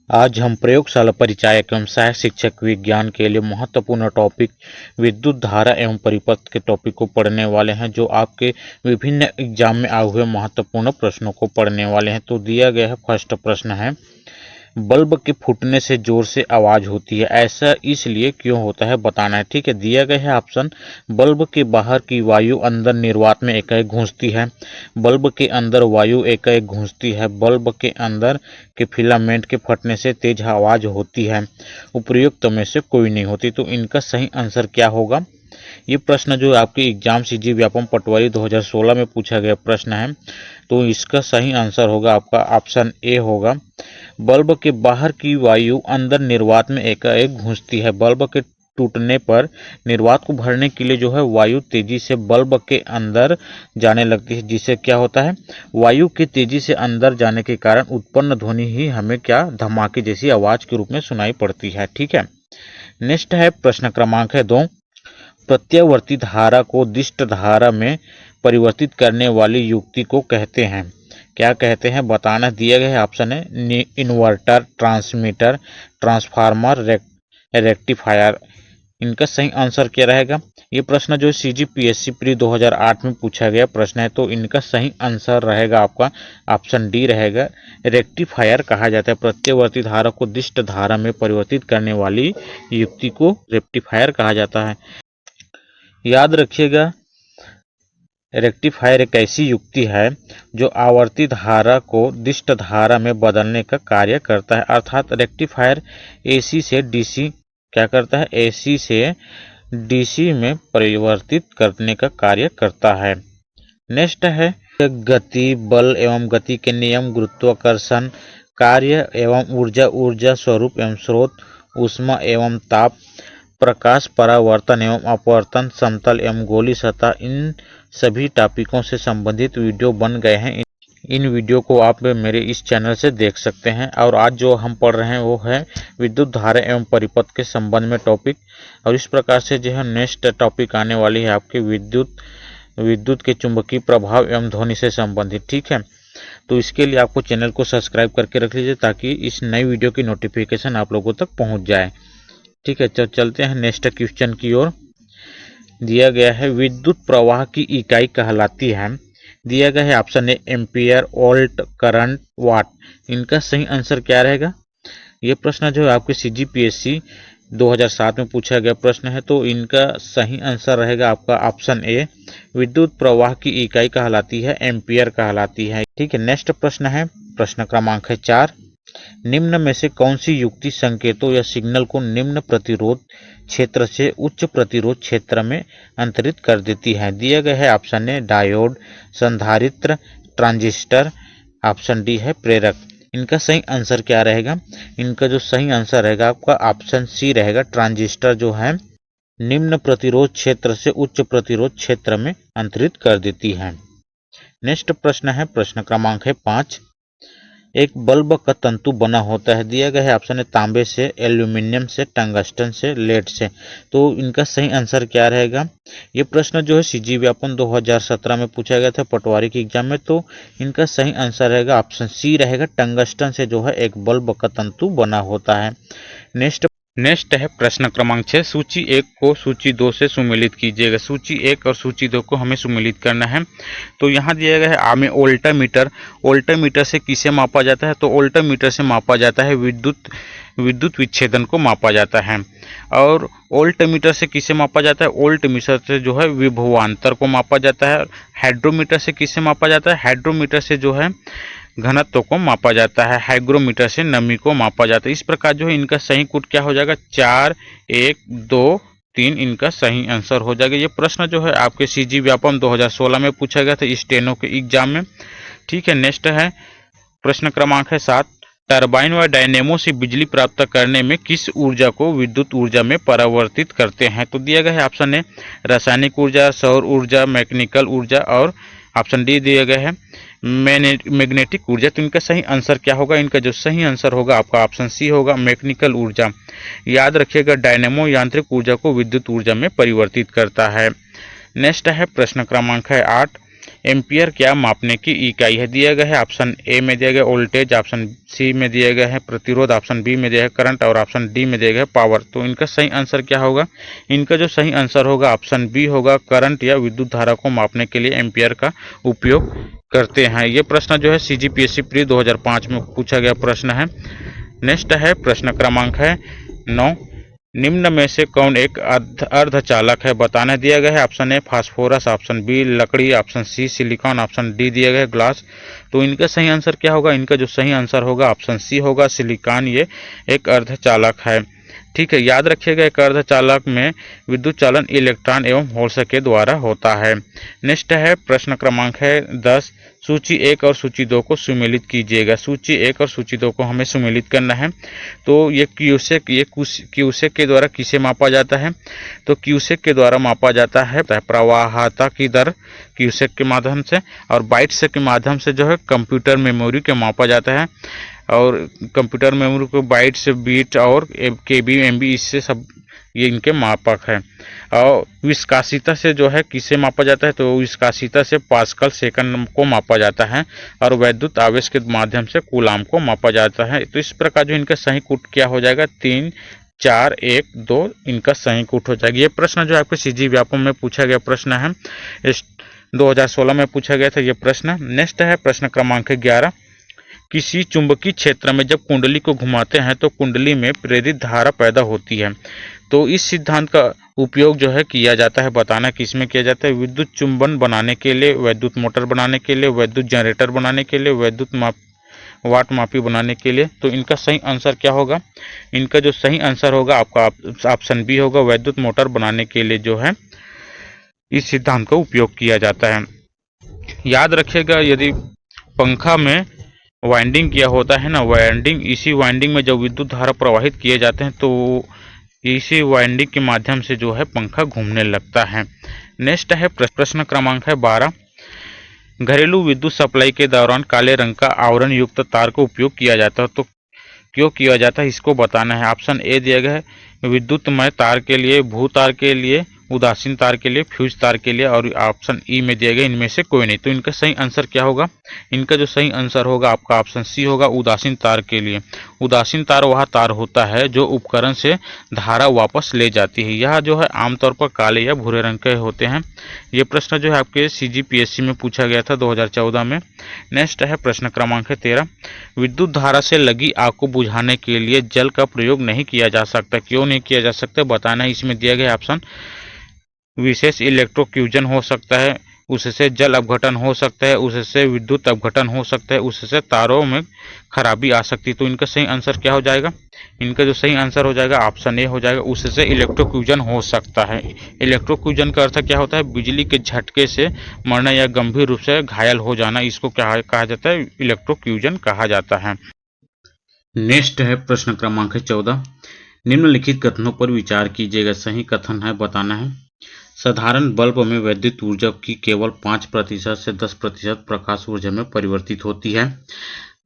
आज हम प्रयोगशाला परिचायक एवं सहायक शिक्षक विज्ञान के लिए महत्वपूर्ण टॉपिक विद्युत धारा एवं परिपथ के टॉपिक को पढ़ने वाले हैं, जो आपके विभिन्न एग्जाम में आए हुए महत्वपूर्ण प्रश्नों को पढ़ने वाले हैं। तो दिया गया है, फर्स्ट प्रश्न है, बल्ब के फूटने से जोर से आवाज होती है, ऐसा इसलिए क्यों होता है बताना है। ठीक है, दिया गया है ऑप्शन, बल्ब के बाहर की वायु अंदर निर्वात में एकाएक घुसती है, बल्ब के अंदर वायु एकाएक घुसती है, बल्ब के अंदर के फिलामेंट के फटने से तेज आवाज होती है, उपयुक्त में से कोई नहीं होती। तो इनका सही आंसर क्या होगा? ये प्रश्न जो आपके एग्जाम सीजी व्यापम पटवारी 2016 में पूछा गया प्रश्न है। तो इसका सही आंसर होगा आपका ऑप्शन ए होगा, बल्ब के बाहर की वायु अंदर निर्वात में एकाएक घुसती है। बल्ब के टूटने पर निर्वात को भरने के लिए जो है वायु तेजी से बल्ब के अंदर जाने लगती है, जिससे क्या होता है, वायु की तेजी से अंदर जाने के कारण उत्पन्न ध्वनि ही हमें क्या, धमाके जैसी आवाज के रूप में सुनाई पड़ती है। ठीक है, नेक्स्ट है प्रश्न क्रमांक है 2, प्रत्यावर्ती धारा को दिष्ट धारा में परिवर्तित करने वाली युक्ति को कहते हैं, क्या कहते हैं बताना। दिया गया है ऑप्शन है, इन्वर्टर, ट्रांसमीटर, ट्रांसफार्मर, रेक्टिफायर। इनका सही आंसर क्या रहेगा? ये प्रश्न जो CGPSC प्री 2008 में पूछा गया प्रश्न है। तो इनका सही आंसर रहेगा आपका ऑप्शन डी रहेगा, रेक्टिफायर कहा जाता है। प्रत्यावर्ती धारा को दिष्ट धारा में परिवर्तित करने वाली युक्ति को रेक्टिफायर कहा जाता है। याद रखिएगा, रेक्टिफायर एक ऐसी युक्ति है जो आवर्ती धारा को दिष्ट धारा में बदलने का कार्य करता है, अर्थात रेक्टिफायर AC से DC क्या करता है, AC से DC में परिवर्तित करने का कार्य करता है। नेक्स्ट है, गति, बल एवं गति के नियम, गुरुत्वाकर्षण, कार्य एवं ऊर्जा, ऊर्जा स्वरूप एवं स्रोत, ऊष्मा एवं ताप, प्रकाश परावर्तन एवं अपवर्तन, समतल एवं गोली सतह, इन सभी टॉपिकों से संबंधित वीडियो बन गए हैं। इन वीडियो को आप मेरे इस चैनल से देख सकते हैं। और आज जो हम पढ़ रहे हैं वो है विद्युत धारा एवं परिपथ के संबंध में टॉपिक। और इस प्रकार से जो है नेक्स्ट टॉपिक आने वाली है आपके विद्युत के चुंबकीय प्रभाव एवं ध्वनि से संबंधित। ठीक है, तो इसके लिए आपको चैनल को सब्सक्राइब करके रख लीजिए, ताकि इस नई वीडियो की नोटिफिकेशन आप लोगों तक पहुँच जाए। ठीक है, चलते हैं नेक्स्ट क्वेश्चन की ओर। दिया गया है, विद्युत प्रवाह की इकाई कहलाती है। दिया गया है option A, ampere, volt, current, watt. इनका सही आंसर क्या रहेगा? ये प्रश्न जो है आपके CGPSC 2007 में पूछा गया प्रश्न है। तो इनका सही आंसर रहेगा आपका ऑप्शन ए, विद्युत प्रवाह की इकाई कहलाती है एम्पियर कहलाती है। ठीक है, नेक्स्ट प्रश्न है, प्रश्न क्रमांक है 4, निम्न में से कौन सी युक्ति संकेतों या सिग्नल को निम्न प्रतिरोध क्षेत्र से उच्च प्रतिरोध क्षेत्र में अंतरित कर देती है? दिया गया है ऑप्शन ए, डायोड, संधारित्र, ट्रांजिस्टर, ऑप्शन डी है प्रेरक। इनका सही आंसर क्या रहेगा? इनका जो सही आंसर रहेगा आपका ऑप्शन सी रहेगा, ट्रांजिस्टर जो है निम्न प्रतिरोध क्षेत्र से उच्च प्रतिरोध क्षेत्र में अंतरित कर देती है। नेक्स्ट प्रश्न है, प्रश्न क्रमांक है 5, एक बल्ब का तंतु बना होता है। दिया गया है ऑप्शन है, तांबे से, एल्यूमिनियम से, टंगस्टन से, लेड से। तो इनका सही आंसर क्या रहेगा? ये प्रश्न जो है CG व्यापम 2017 में पूछा गया था पटवारी के एग्जाम में। तो इनका सही आंसर रहेगा ऑप्शन सी रहेगा, टंगस्टन से जो है एक बल्ब का तंतु बना होता है। नेक्स्ट है प्रश्न क्रमांक 6, सूची 1 को सूची 2 से सुमेलित कीजिएगा। सूची 1 और सूची 2 को हमें सुमेलित करना है। तो यहाँ दिया गया है हमें वोल्टामीटर, वोल्टामीटर से किसे मापा जाता है? तो वोल्टामीटर से मापा जाता है विद्युत विच्छेदन को मापा जाता है। और वोल्टमीटर से किसे मापा जाता है? वोल्टमीटर से जो है विभवांतर को मापा जाता है। हाइड्रोमीटर से किसे मापा जाता है? हाइड्रोमीटर से जो है घनत्व को मापा जाता है। हाइग्रोमीटर से नमी को मापा जाता है। इस प्रकार जो है इनका सही कोड क्या हो जाएगा? 4, 1, 2, 3 इनका सही आंसर हो जाएगा। ये प्रश्न जो है आपके CG व्यापम 2016 में पूछा गया था स्टेनो के एग्जाम में। ठीक है, नेक्स्ट है प्रश्न क्रमांक है 7, टरबाइन व डायनेमो से बिजली प्राप्त करने में किस ऊर्जा को विद्युत ऊर्जा में परिवर्तित करते हैं? तो दिया गया है ऑप्शन ए, रासायनिक ऊर्जा, सौर ऊर्जा, मैकेनिकल ऊर्जा, और ऑप्शन डी दिया गया है मैग्नेटिक ऊर्जा। तो इनका सही आंसर क्या होगा? इनका जो सही आंसर होगा आपका ऑप्शन सी होगा, मैकेनिकल ऊर्जा। याद रखिएगा, डायनेमो यांत्रिक ऊर्जा को विद्युत ऊर्जा में परिवर्तित करता है। नेक्स्ट है प्रश्न क्रमांक है 8, एम्पियर क्या मापने की इकाई है? दिया गया है ऑप्शन ए में दिया गया वोल्टेज, ऑप्शन सी में दिया गया है प्रतिरोध, ऑप्शन बी में दिया है करंट और ऑप्शन डी में दिया गया है पावर। तो इनका सही आंसर क्या होगा? इनका जो सही आंसर होगा ऑप्शन बी होगा, करंट या विद्युत धारा को मापने के लिए एम्पियर का उपयोग करते हैं। ये प्रश्न जो है CGPSC प्री 2005 में पूछा गया प्रश्न है। नेक्स्ट है प्रश्न क्रमांक है 9, निम्न में से कौन एक अर्धचालक है? बताना दिया गया है option A phosphorus, option B लकड़ी, option C silicon, option D दिया गया है ग्लास। तो इनका सही आंसर क्या होगा? इनका जो सही आंसर होगा ऑप्शन सी होगा, सिलिकॉन ये एक अर्धचालक है। ठीक है, याद रखिएगा एक अर्धचालक में विद्युत चालन इलेक्ट्रॉन एवं होल्स के द्वारा होता है। नेक्स्ट है प्रश्न क्रमांक है 10, सूची 1 और सूची 2 को सुमेलित कीजिएगा। सूची 1 और सूची 2 को हमें सुमेलित करना है। तो ये क्यूसेक के द्वारा किसे मापा जाता है? तो क्यूसेक के द्वारा मापा जाता है प्रवाहता की दर क्यूसेक के माध्यम से, और बाइट्स के माध्यम से जो है कंप्यूटर मेमोरी के मापा जाता है। और कंप्यूटर मेमोरी को बाइट्स, बीट और केबी, एमबी, इससे सब ये इनके मापक है। और विस्कासिता से जो है किसे मापा जाता है? तो विस्कासिता से पास्कल सेकंड को मापा जाता है, और वैद्युत आवेश के माध्यम से कूलाम को मापा जाता है। तो इस प्रकार जो इनका सही कूट क्या हो जाएगा? 3, 4, 1, 2 इनका सही कूट हो जाएगा। ये प्रश्न जो आपके CG व्यापम में पूछा गया प्रश्न है, 2016 में पूछा गया था ये प्रश्न। नेक्स्ट है प्रश्न क्रमांक 11, किसी चुंबकीय क्षेत्र में जब कुंडली को घुमाते हैं तो कुंडली में प्रेरित धारा पैदा होती है। तो इस सिद्धांत का उपयोग जो है किया जाता है, बताना किसमें किया जाता है? विद्युत चुंबन बनाने के लिए, वैद्युत मोटर बनाने के लिए, वैद्युत जनरेटर बनाने के लिए, वैद्युत वाट मापी बनाने के लिए। तो इनका सही आंसर क्या होगा? इनका जो सही आंसर होगा आपका ऑप्शन बी होगा, वैद्युत मोटर बनाने के लिए जो है इस सिद्धांत का उपयोग किया जाता है। याद रखिएगा यदि पंखा में वाइंडिंग किया होता है ना, वाइंडिंग, इसी वाइंडिंग में जब विद्युत धारा प्रवाहित किए जाते हैं तो इसी वाइंडिंग के माध्यम से जो है पंखा घूमने लगता है। नेक्स्ट है प्रश्न क्रमांक है 12, घरेलू विद्युत सप्लाई के दौरान काले रंग का आवरण युक्त तार का उपयोग किया जाता है। तो क्यों किया जाता है इसको बताना है। ऑप्शन ए दिया गया है विद्युतमय तार के लिए, भू तार के लिए, उदासीन तार के लिए, फ्यूज तार के लिए, और ऑप्शन ई में दिया गया इनमें से कोई नहीं। तो इनका सही आंसर क्या होगा? इनका जो सही आंसर होगा आपका ऑप्शन सी होगा, उदासीन तार के लिए। उदासीन तार वह तार होता है जो उपकरण से धारा वापस ले जाती है। यह जो है आमतौर पर काले या भूरे रंग के होते हैं। ये प्रश्न जो है आपके CGPSC में पूछा गया था 2014 में। नेक्स्ट है प्रश्न क्रमांक 13, विद्युत धारा से लगी आग को बुझाने के लिए जल का प्रयोग नहीं किया जा सकता। क्यों नहीं किया जा सकता बताना है। इसमें दिया गया ऑप्शन, विशेष इलेक्ट्रोक्यूजन हो सकता है, उससे जल अपघटन हो सकता है, उससे विद्युत अपघटन हो सकता है, उससे तारों में खराबी आ सकती है। तो इनका सही आंसर क्या हो जाएगा? इनका जो सही आंसर हो जाएगा ऑप्शन ए हो जाएगा, उससे इलेक्ट्रोक्यूजन हो सकता है। इलेक्ट्रोक्यूजन का अर्थ क्या होता है? बिजली के झटके से मरना या गंभीर रूप से घायल हो जाना, इसको क्या कहा जाता है? इलेक्ट्रोक्यूजन कहा जाता है। नेक्स्ट है प्रश्न क्रमांक 14, निम्नलिखित कथनों पर विचार कीजिएगा। सही कथन है, बताना है। साधारण बल्ब में वैद्युत ऊर्जा की केवल 5% से 10% प्रकाश ऊर्जा में परिवर्तित होती है।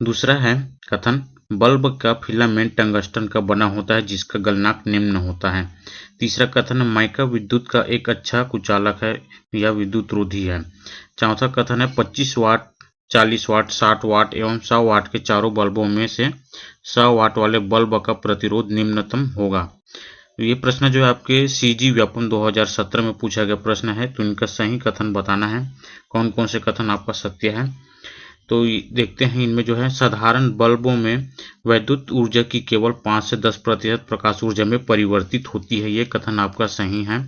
दूसरा है कथन, बल्ब का फिलामेंट टंगस्टन का बना होता है जिसका गलनांक निम्न होता है। तीसरा कथन, माइका विद्युत का एक अच्छा कुचालक है या विद्युत रोधी है। चौथा कथन है 25 वाट, 40 वाट, 60 वाट एवं 100 वाट के चारों बल्बों में से 100 वाट वाले बल्ब का प्रतिरोध निम्नतम होगा। ये प्रश्न जो है आपके CG व्यापम 2017 में पूछा गया प्रश्न है। तो इनका सही कथन बताना है, कौन कौन से कथन आपका सत्य है। तो देखते हैं इनमें जो है, साधारण बल्बों में वैद्युत ऊर्जा की केवल 5 से 10% प्रकाश ऊर्जा में परिवर्तित होती है, ये कथन आपका सही है।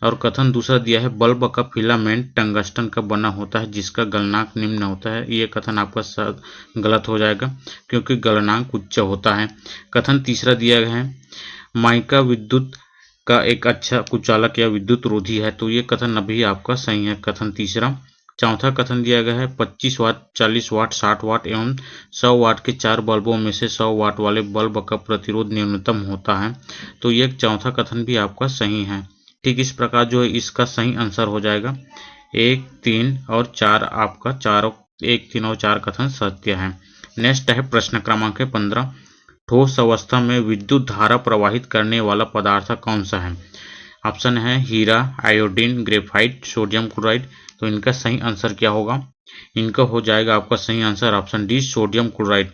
और कथन दूसरा दिया है, बल्ब का फिलामेंट टंगस्टन का बना होता है जिसका गलनांक निम्न होता है, ये कथन आपका गलत हो जाएगा क्योंकि गलनांक उच्च होता है। कथन तीसरा दिया गया है, माइका विद्युत का एक अच्छा कुचालक या विद्युत रोधी है, तो ये कथन अभी आपका सही है, कथन तीसरा। चौथा कथन दिया गया है 25 वाट, 40 वाट, 60 वाट एवं 100 वाट के चार बल्बों में से 100 वाट वाले बल्ब का प्रतिरोध न्यूनतम होता है, तो ये चौथा कथन भी आपका सही है। ठीक इस प्रकार जो है इसका सही आंसर हो जाएगा 1, 3 और 4, आपका चारों 1, 3 और 4 कथन सत्य है। नेक्स्ट है प्रश्न क्रमांक 15, ठोस अवस्था में विद्युत धारा प्रवाहित करने वाला पदार्थ कौन सा है। ऑप्शन है हीरा, आयोडीन, ग्रेफाइट, सोडियम क्लोराइड, तो इनका सही आंसर क्या होगा? इनका हो जाएगा आपका सही answer option D, sodium chloride.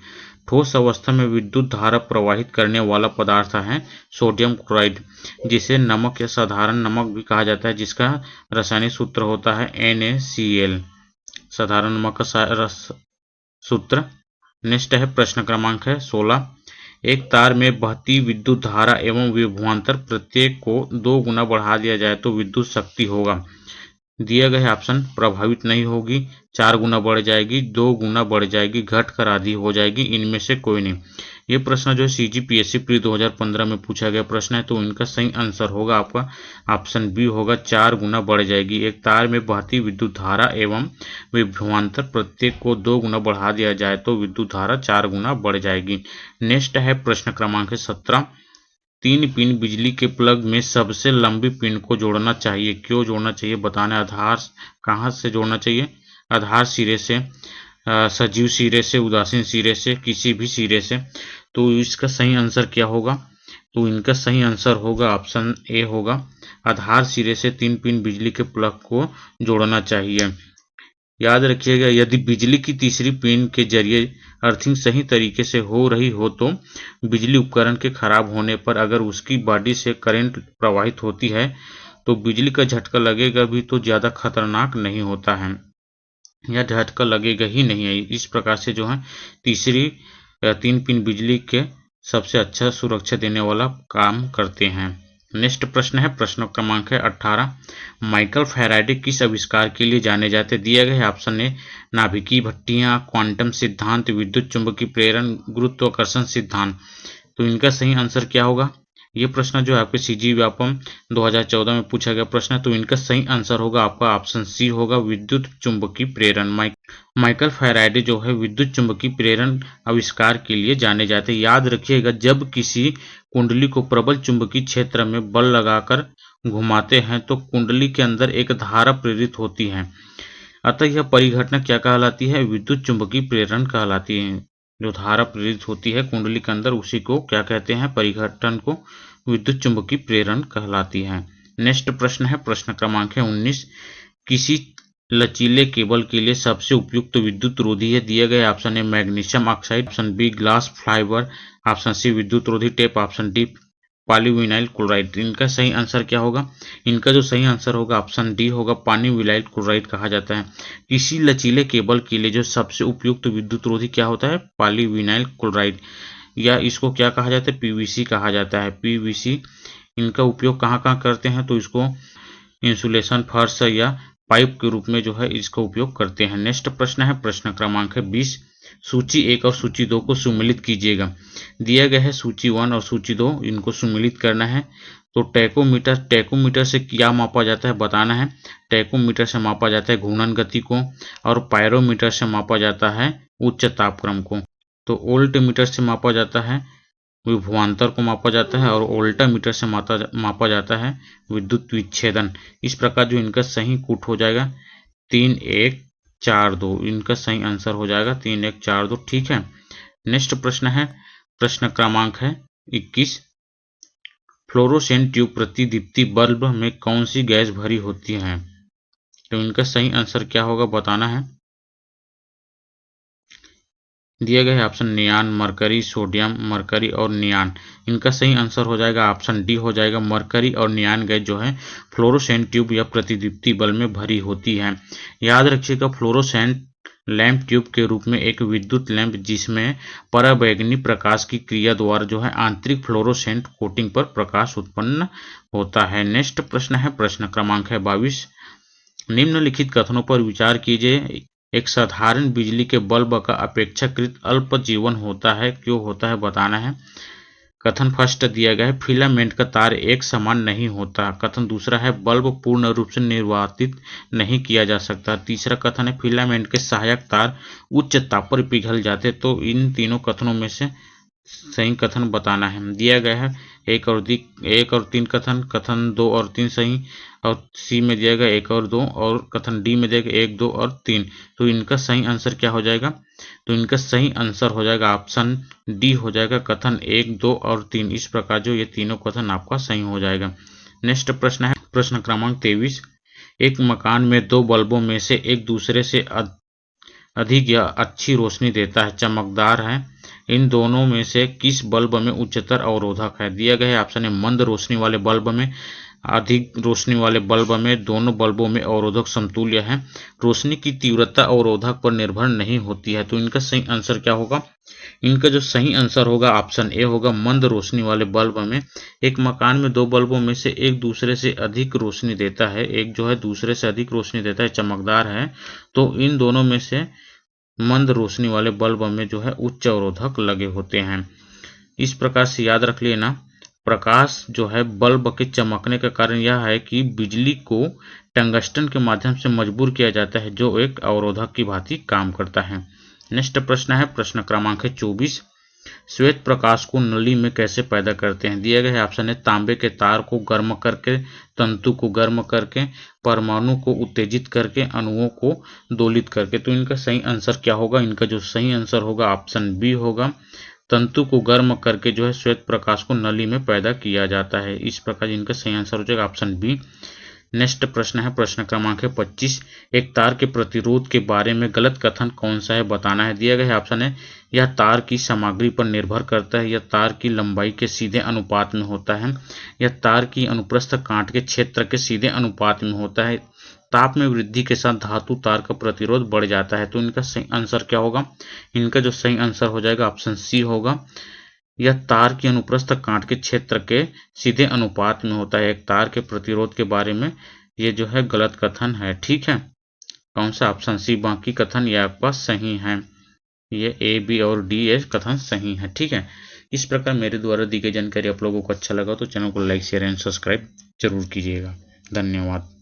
ठोस अवस्था में विद्युत धारा प्रवाहित करने वाला पदार्थ है सोडियम क्लोराइड, जिसे नमक या साधारण नमक भी कहा जाता है, जिसका रासायनिक सूत्र होता है NaCl। साधारण नमक का सूत्र। नेक्स्ट है प्रश्न क्रमांक है 16। एक तार में बहती विद्युत धारा एवं विभवांतर प्रत्येक को 2 गुना बढ़ा दिया जाए तो विद्युत शक्ति होगा। दिया गया ऑप्शन प्रभावित नहीं होगी, 4 गुना बढ़ जाएगी, 2 गुना बढ़ जाएगी, घट कर आधी हो जाएगी, इनमें से कोई नहीं। ये प्रश्न जो है CGPSC प्री 2015 में पूछा गया प्रश्न है, तो इनका सही आंसर होगा आपका ऑप्शन बी होगा, 4 गुना बढ़ जाएगी। एक तार में बहती विद्युत धारा एवं विभवांतर प्रत्येक को 2 गुना बढ़ा दिया जाए तो विद्युत धारा 4 गुना बढ़ जाएगी। नेक्स्ट है प्रश्न क्रमांक 17। 3 पिन बिजली के प्लग में सबसे लंबी पिन को जोड़ना चाहिए, क्यों जोड़ना चाहिए बताना। आधार कहाँ से जोड़ना चाहिए? आधार सिरे से, सजीव सिरे से, उदासीन सिरे से, किसी भी सिरे से। तो इसका सही आंसर क्या होगा? तो इनका सही आंसर होगा ऑप्शन ए होगा, आधार सिरे से 3 पिन बिजली के प्लग को जोड़ना चाहिए। याद रखिएगा, यदि बिजली की तीसरी पिन के जरिए अर्थिंग सही तरीके से हो रही हो तो बिजली उपकरण के खराब होने पर अगर उसकी बॉडी से करंट प्रवाहित होती है तो बिजली का झटका लगेगा भी, तो ज़्यादा खतरनाक नहीं होता है, या झटका लगेगा ही नहीं है। इस प्रकार से जो है तीसरी 3 पिन बिजली के सबसे अच्छा सुरक्षा देने वाला काम करते हैं। नेक्स्ट प्रश्न है प्रश्न क्रमांक है 18। माइकल फैराडे किस आविष्कार के लिए जाने जाते? दिया गया ऑप्शन ए नाभिकीय भट्टियां, क्वांटम सिद्धांत, विद्युत चुंबकीय प्रेरण, गुरुत्वाकर्षण सिद्धांत। तो इनका सही आंसर क्या होगा? ये प्रश्न जो है आपके CG व्यापम 2014 में पूछा गया प्रश्न है, तो इनका सही आंसर होगा आपका ऑप्शन सी होगा, विद्युत चुंबकीय प्रेरण। माइकल फैराडे जो है विद्युत चुंबकीय प्रेरण आविष्कार के लिए जाने जाते हैं। याद रखिएगा, जब किसी कुंडली को प्रबल चुंबकीय क्षेत्र में बल लगाकर घुमाते हैं तो कुंडली के अंदर एक धारा प्रेरित होती है, अतः यह परिघटना क्या कहलाती है? विद्युत चुंबकीय प्रेरण कहलाती है। जो धारा प्रेरित होती है कुंडली के अंदर, उसी को क्या कहते हैं? परिघटन को विद्युत चुंबकीय प्रेरण कहलाती है। नेक्स्ट प्रश्न है प्रश्न क्रमांक है 19। किसी लचीले केबल के लिए सबसे उपयुक्त विद्युत रोधी है? दिया गया ऑप्शन है magnesium oxide, option B glass fibre, option C विद्युत रोधी टेप, ऑप्शन डी पॉलीविनाइल क्लोराइड। इनका सही आंसर क्या होगा? इनका जो सही आंसर होगा ऑप्शन डी होगा, पॉलीविनाइल क्लोराइड कहा जाता है। किसी लचीले केबल के लिए जो सबसे उपयुक्त विद्युत रोधी क्या होता है? पॉलीविनाइल क्लोराइड, या इसको क्या कहा जाता है? PVC कहा जाता है। PVC इनका उपयोग कहाँ कहाँ करते हैं? तो इसको इंसुलेशन, फर्श या पाइप के रूप में जो है इसका उपयोग करते हैं। नेक्स्ट प्रश्न है प्रश्न क्रमांक है 20। सूची 1 और सूची 2 को सुमेलित कीजिएगा। दिया गया है सूची 1 और सूची 2, इनको सुमेलित करना है। तो टैकोमीटर से क्या मापा जाता है बताना है। टैकोमीटर से मापा जाता है घूर्णन गति को, और पायरोमीटर से मापा जाता है उच्च तापक्रम को। तो वोल्टमीटर से मापा जाता है विभवांतर को मापा जाता है, और वोल्टामीटर से मापा जाता है विद्युत विच्छेदन। इस प्रकार जो इनका सही कूट हो जाएगा 3 1 4 2, इनका सही आंसर हो जाएगा 3 1 4 2। ठीक है। नेक्स्ट प्रश्न है प्रश्न क्रमांक है 21। फ्लोरोसेंट ट्यूब प्रतिदीप्ति बल्ब में कौन सी गैस भरी होती है? तो इनका सही आंसर क्या होगा बताना है। दिया गया है ऑप्शन नियान, मरकरी, सोडियम, मरकरी और नियान। इनका सही आंसर हो जाएगा ऑप्शन डी हो जाएगा, मरकरी और नियान गैस जो है फ्लोरोसेंट ट्यूब या प्रतिदीप्ति बल्ब में भरी होती है। याद रखिएगा, फ्लोरोसेंट लैंप ट्यूब के रूप में एक विद्युत लैंप जिसमें पराबैंगनी प्रकाश की क्रिया द्वारा जो है आंतरिक फ्लोरोसेंट कोटिंग पर प्रकाश उत्पन्न होता है। नेक्स्ट प्रश्न है प्रश्न क्रमांक है 22। निम्नलिखित कथनों पर विचार कीजिए। एक साधारण बिजली के बल्ब का अपेक्षाकृत अल्प जीवन होता है, क्यों होता है बताना है। कथन फर्स्ट दिया गया है फिलामेंट का तार एक समान नहीं होता। कथन दूसरा है बल्ब पूर्ण रूप से निर्वातित नहीं किया जा सकता। तीसरा कथन है फिलामेंट के सहायक तार उच्च ताप पर पिघल जाते। तो इन तीनों कथनों में से सही कथन बताना है। दिया गया है 1 और 3 कथन, कथन 2 और 3 सही, और सी में दिया गया 1 और 2, और कथन डी में दिया गया 1 2 और 3। तो इनका सही आंसर क्या हो जाएगा? तो इनका सही आंसर हो जाएगा ऑप्शन डी हो जाएगा, कथन 1 2 और 3। इस प्रकार जो ये तीनों कथन आपका सही हो जाएगा। नेक्स्ट प्रश्न है प्रश्न क्रमांक 23। एक मकान में दो बल्बों में से एक दूसरे से अधिक या अच्छी रोशनी देता है, चमकदार है। इन दोनों में से किस बल्ब में उच्चतर अवरोधक है? दिया गया है ऑप्शन है मंद रोशनी वाले बल्ब में, अधिक रोशनी वाले बल्ब में, दोनों बल्बों में अवरोधक समतुल्य है, रोशनी की तीव्रता अवरोधक पर निर्भर नहीं होती है। तो इनका सही आंसर क्या होगा? इनका जो सही आंसर होगा ऑप्शन ए होगा, मंद रोशनी वाले बल्ब में। एक मकान में दो बल्बों में से एक दूसरे से अधिक रोशनी देता है, एक जो है दूसरे से अधिक रोशनी देता है, चमकदार है, तो इन दोनों में से मंद रोशनी वाले बल्ब में जो है उच्च अवरोधक लगे होते हैं। इस प्रकार से याद रख लेना, प्रकाश जो है बल्ब के चमकने का कारण यह है कि बिजली को टंगस्टन के माध्यम से मजबूर किया जाता है, जो एक अवरोधक की भांति काम करता है। नेक्स्ट प्रश्न है प्रश्न क्रमांक 24, श्वेत प्रकाश को नली में कैसे पैदा करते हैं? दिया गया है ऑप्शन है तांबे के तार को गर्म करके, तंतु को गर्म करके, परमाणु को उत्तेजित करके, अणुओं को दोलित करके। तो इनका सही आंसर क्या होगा? इनका जो सही आंसर होगा ऑप्शन बी होगा, तंतु को गर्म करके जो है श्वेत प्रकाश को नली में पैदा किया जाता है। इस प्रकार इनका सही आंसर हो जाएगा ऑप्शन बी। नेक्स्ट प्रश्न है प्रश्न क्रमांक 25, एक तार के प्रतिरोध के बारे में गलत कथन कौन सा है बताना है। दिया गया है ऑप्शन है यह तार की सामग्री पर निर्भर करता है, यह तार की लंबाई के सीधे अनुपात में होता है, यह तार की अनुप्रस्थ काट के क्षेत्र के सीधे अनुपात में होता है, ताप में वृद्धि के साथ धातु तार का प्रतिरोध बढ़ जाता है। तो इनका सही आंसर क्या होगा? इनका जो सही आंसर हो जाएगा ऑप्शन सी होगा, यह तार की अनुप्रस्थ काट के क्षेत्र के सीधे अनुपात में होता है। एक तार के प्रतिरोध के बारे में ये जो है गलत कथन है। ठीक है, कौन सा? Option C. बाकी कथन ये आपका सही है, ये ए बी और डी ए कथन सही है। ठीक है, इस प्रकार मेरे द्वारा दी गई जानकारी आप लोगों को अच्छा लगा तो चैनल को लाइक शेयर एंड सब्सक्राइब जरूर कीजिएगा। धन्यवाद।